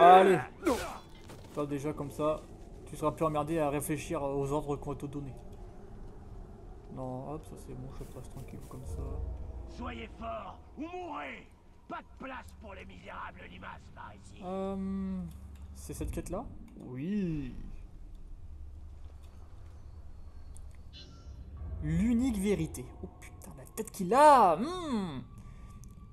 Allez. Toi déjà comme ça, tu seras plus emmerdé à réfléchir aux ordres qu'on va te donner. Non, hop, ça c'est bon, je passe tranquille comme ça. Soyez forts ou mourrez. Pas de place pour les misérables limaces par ici. C'est cette quête là? Oui. L'unique vérité. Oh putain, la tête qu'il a.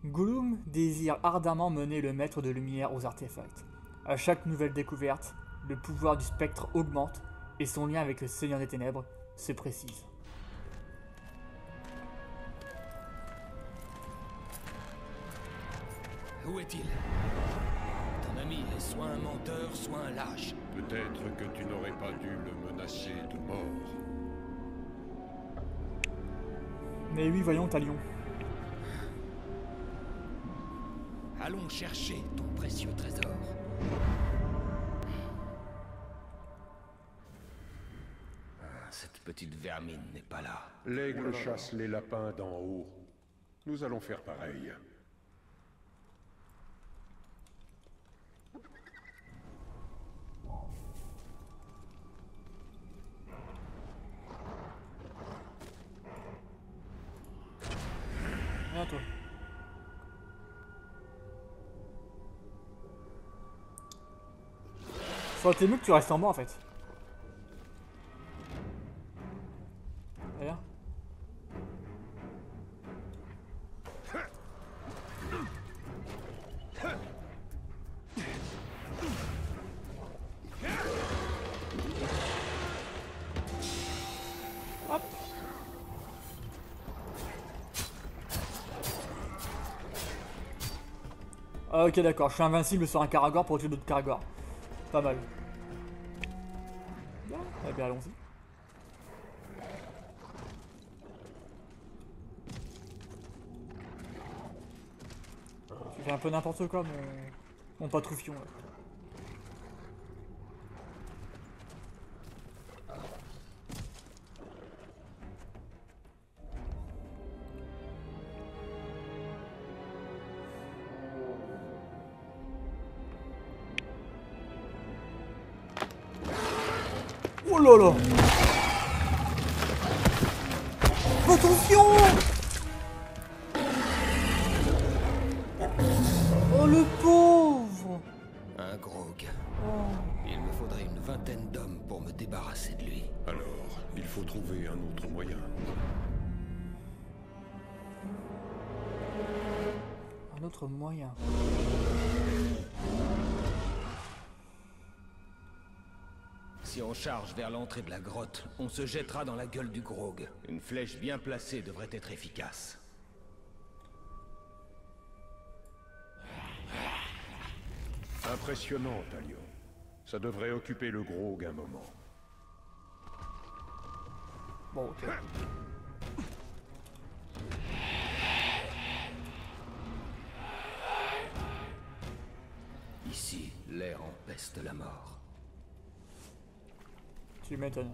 Gollum désire ardemment mener le maître de lumière aux artefacts. À chaque nouvelle découverte, le pouvoir du spectre augmente et son lien avec le Seigneur des Ténèbres se précise. Où est-il? Ton ami est soit un menteur, soit un lâche. Peut-être que tu n'aurais pas dû le menacer de mort. Mais oui, voyons Talion. Allons chercher ton précieux trésor. Cette petite vermine n'est pas là. L'aigle chasse les lapins d'en haut. Nous allons faire pareil. Viens toi. Ça aurait été mieux que tu restes en bas en fait. Viens. Hop. Ah, ok d'accord, je suis invincible sur un Karagor pour tuer d'autres Karagor. Pas mal. Bien, eh bien allons-y. Tu fais un peu n'importe quoi mon patroufion là. Oh là là! Attention! Oh le pauvre! Un grog. Oh. Il me faudrait une vingtaine d'hommes pour me débarrasser de lui. Alors, il faut trouver un autre moyen. Un autre moyen. Si on charge vers l'entrée de la grotte, on se jettera dans la gueule du grog. Une flèche bien placée devrait être efficace. Impressionnant, Talion. Ça devrait occuper le grog un moment. Bon ok. Ici, l'air empeste la mort. Tu m'étonnes.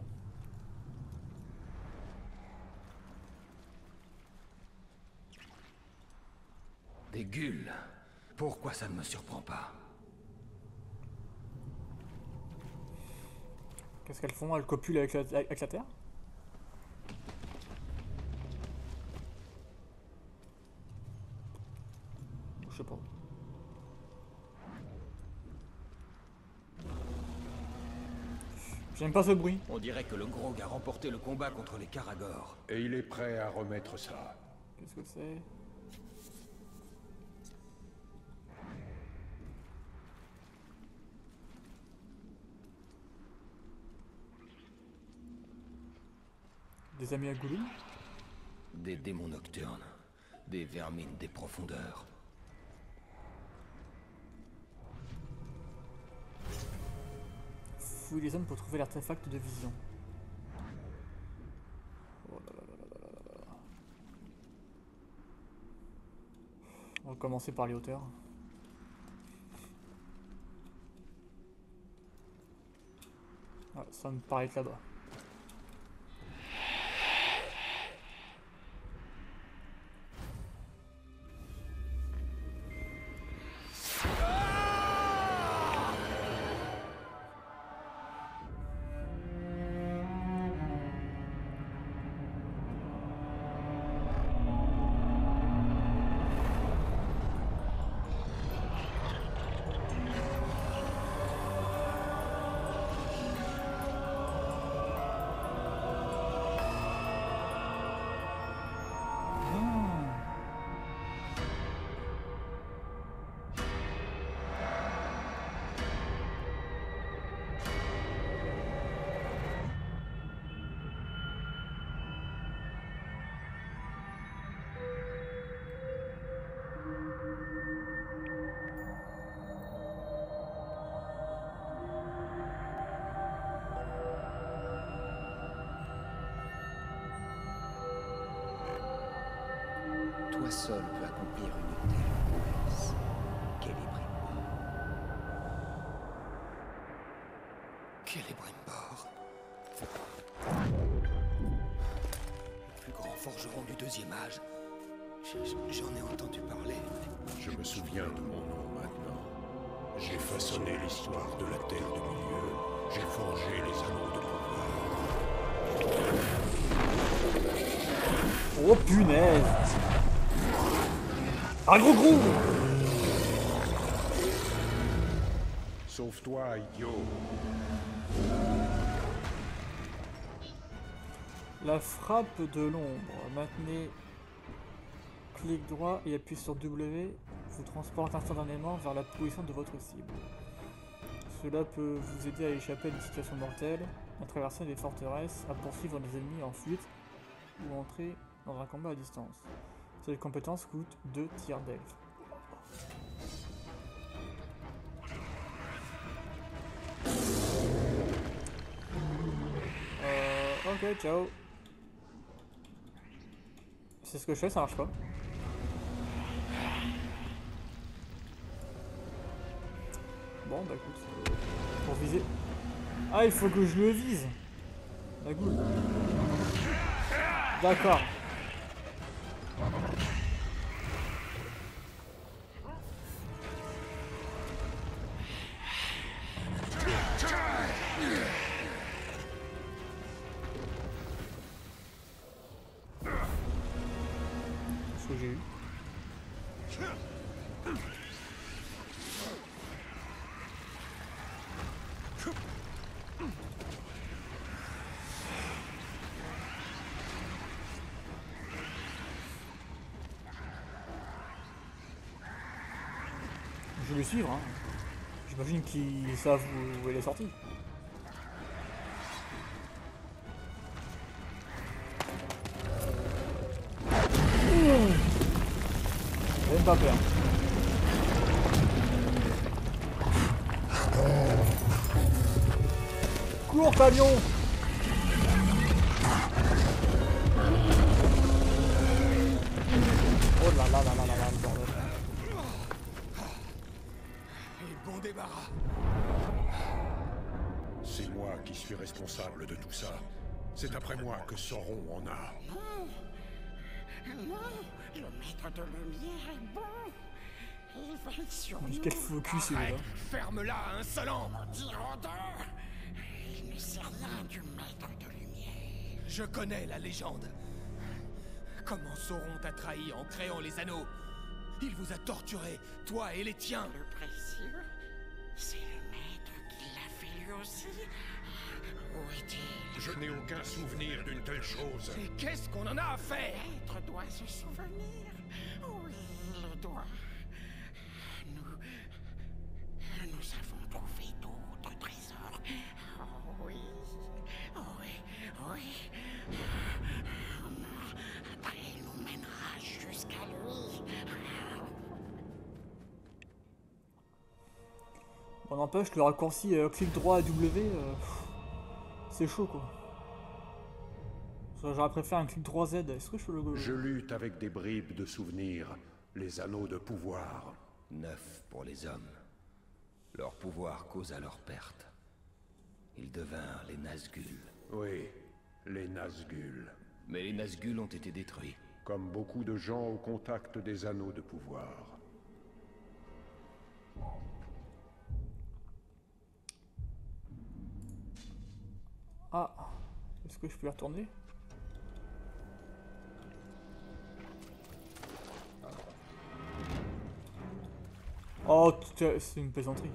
Des gueules. Pourquoi ça ne me surprend pas? Qu'est-ce qu'elles font? Elles copulent avec la terre? Je sais pas. J'aime pas ce bruit. On dirait que le grog a remporté le combat contre les Karagor. Et il est prêt à remettre ça. Qu'est-ce que c'est? Des amis à Gollum? Des démons nocturnes. Des vermines des profondeurs. Fouille les zones pour trouver l'artefact de vision. Oh là là là là là là là. On va commencer par les hauteurs. Ah, ça me paraît être là-bas. Moi seul peux accomplir une telle promesse. Celebrimbor. Le plus grand forgeron du deuxième âge. J'en ai entendu parler. Je me souviens de mon nom maintenant. J'ai façonné l'histoire de la Terre du Milieu. J'ai forgé les anneaux de pouvoir. Oh punaise! Un gros! Sauve-toi, idiot. La frappe de l'ombre. Maintenez clic droit et appuyez sur W. Vous transporte instantanément vers la position de votre cible. Cela peut vous aider à échapper à des situations mortelles, à traverser des forteresses, à poursuivre des ennemis en fuite ou entrer dans un combat à distance. Cette compétence coûte 2 tirs d'elfe. Ok, ciao. C'est ce que je fais, ça marche pas. Bon, bah écoute. Pour viser. Ah, il faut que je le vise. La goule. D'accord. Ce que j'ai eu. Je vais le suivre, hein. J'imagine qu'ils savent où elle est sortie. J'ai même pas peur. Cours, camion! Oh là là là là là là, le bordel. Bon débarras. C'est moi qui suis responsable de tout ça. C'est après moi que Sauron en a. Non, le maître de lumière est bon. Il veille sur nous. Quel focus celui-là. Ferme-la, insolent. Maudit rôdeur. Il ne sait rien du maître de lumière. Je connais la légende. Comment Sauron t'a trahi en créant les anneaux? Il vous a torturé, toi et les tiens. Le précieux, c'est le maître qui l'a fait lui aussi. Où est-il? Je n'ai aucun souvenir d'une telle chose. Et qu'est-ce qu'on en a à faire? Le maître doit se souvenir. Oui, il le doit. Nous avons trouvé d'autres trésors. Oh oui, oui, oui. Après, il nous mènera jusqu'à lui. On n'empêche, le raccourci clic droit à W, c'est chaud quoi. J'aurais préféré un clic droit Z. Est-ce que je peux le... Je lutte avec des bribes de souvenirs, les anneaux de pouvoir. 9 pour les hommes. Leur pouvoir causa leur perte. Ils devinrent les Nazgûl. Oui, les Nazgûl. Mais les Nazgûl ont été détruits. Comme beaucoup de gens au contact des anneaux de pouvoir. Ah, est-ce que je peux y retourner? Oh, c'est une plaisanterie.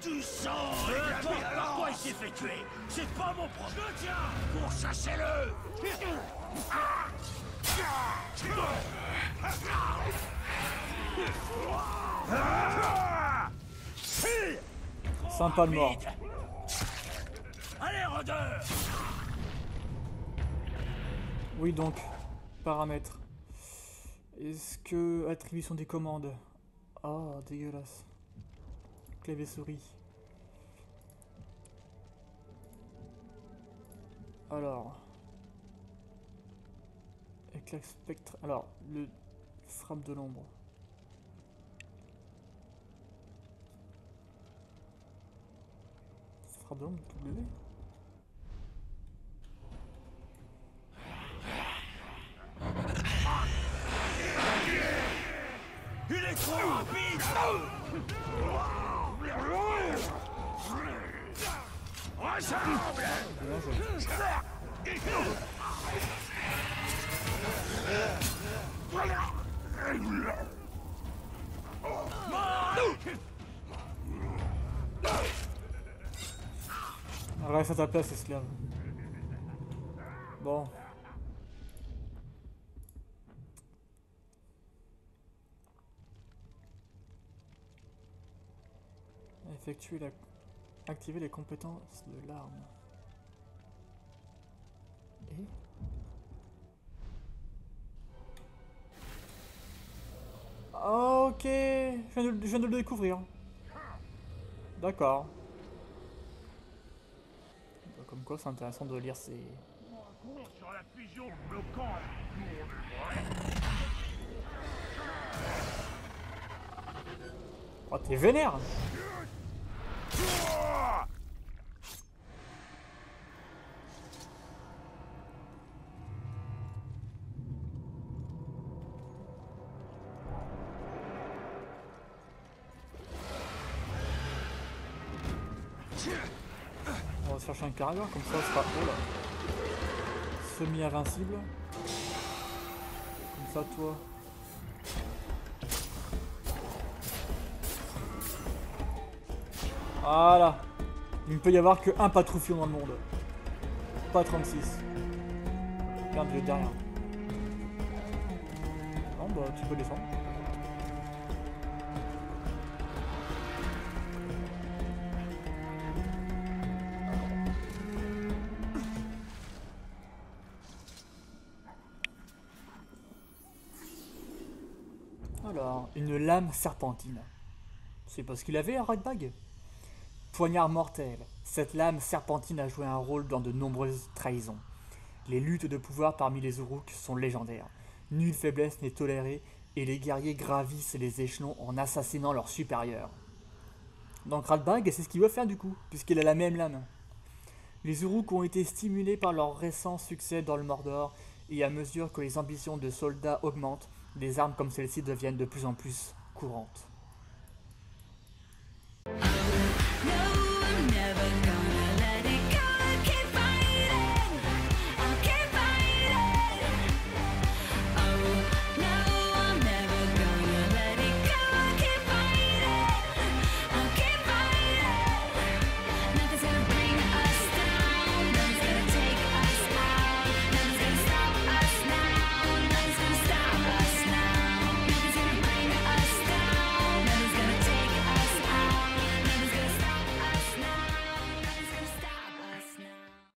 Tu sens par quoi il s'est fait tuer. C'est pas mon problème. Je le tiens. Pourchassez-le. Sympa le mort. Allez, rôdeur! Oui donc, paramètres. Est-ce que attribution des commandes? Oh, dégueulasse. Clavier souris. Alors. Éclat spectre. Alors, le frappe de l'ombre. Frappe de l'ombre, W. Il est trop rapide! Ensemble! Bien joué. Reste à ta place, esclave. Bon. Activer les compétences de l'arme. Et ok, je viens de le découvrir. D'accord. Comme quoi, c'est intéressant de lire ces... Cours sur la fusion bloquant. Oh, t'es vénère! On va se chercher un carrière, comme ça on sera oh là, semi-invincible. Comme ça, toi. Voilà. Il ne peut y avoir qu'un Patroufion dans le monde. Pas 36. Regarde, il est derrière. Non, bah tu peux descendre. Alors, une lame serpentine. C'est parce qu'il avait un Ratbag. Poignard mortel. Cette lame serpentine a joué un rôle dans de nombreuses trahisons. Les luttes de pouvoir parmi les Uruk sont légendaires. Nulle faiblesse n'est tolérée et les guerriers gravissent les échelons en assassinant leurs supérieurs. Donc Ratbag, c'est ce qu'il veut faire du coup, puisqu'il a la même lame. Les Uruk ont été stimulés par leur récent succès dans le Mordor, et à mesure que les ambitions de soldats augmentent, des armes comme celle-ci deviennent de plus en plus courantes.